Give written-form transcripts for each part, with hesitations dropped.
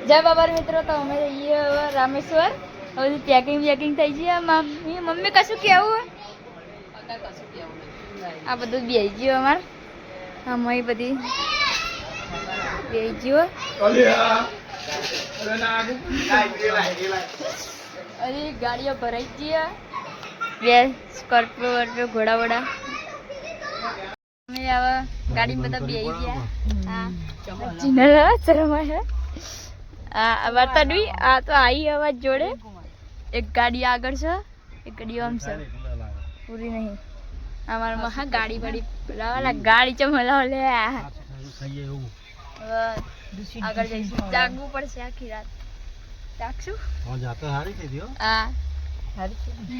જય બાબર મિત્રો, તો અમે જઈએ હવે રામેશ્વર. હવે પેકિંગ થઈ ગઈ. મમ્મી કશું કેવું? આ બધું બેસી ગયું અમારે. અમારી બધી બેસી ગયું. અરે ગાડીઓ ભરાઈ ગઈ. બે સ્કોર્પિયો વર્પિયો ઘોડા વોડા. અમે હવે ગાડી બધા બેસી ગયા. હા ચિનલ શરમા છે. આ વર્તડવી આ તો આવી અવાજ જોડે. એક ગાડી આગળ છે, એક ગાડી આમ છે, પૂરી નહીં. અમારા મહા ગાડી વાળી પેલા ગાડી ચમલાવ લે. આગળ જઈશું. જાગવું પડશે આખી રાત. જાગશું. હા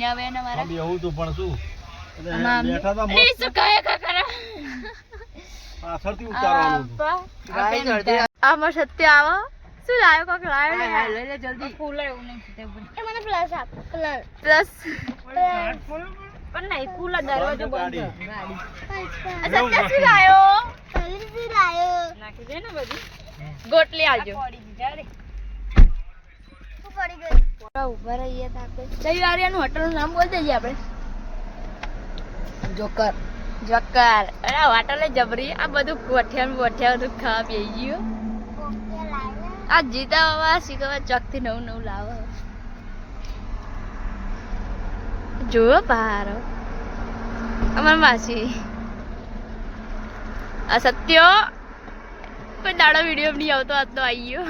હવે એને મારા આમાં સત્ય આવો. શું લાવ્યો? કોક લાવ્યો ને જલ્દી. ફૂલ એવું નહીં મને પ્લસ આપ. પ્લસ પણ નહીં. ફૂલ દરવાજો બંધ છે. સત્ય શું લાવ્યો? નાખી દે ને બધી. ગોટલી આલજો. ઉભા રહીએ તો આપણે જયવારિયાનું હોટલનું નામ બોલ દેજે આપણે. જોકર. જોકર. અરે હોટલે જબરી. આ બધું ગોઠિયા બધું ખાવા બેસી ગયું. આ જીતા બાબા શીખવા ચોકથી નવું લાવો. જોયો પારો અમાર માસી. આ સત્યો કોઈ દાડો વિડીયો નહીં આવતો. આજ તો આવી ગયો.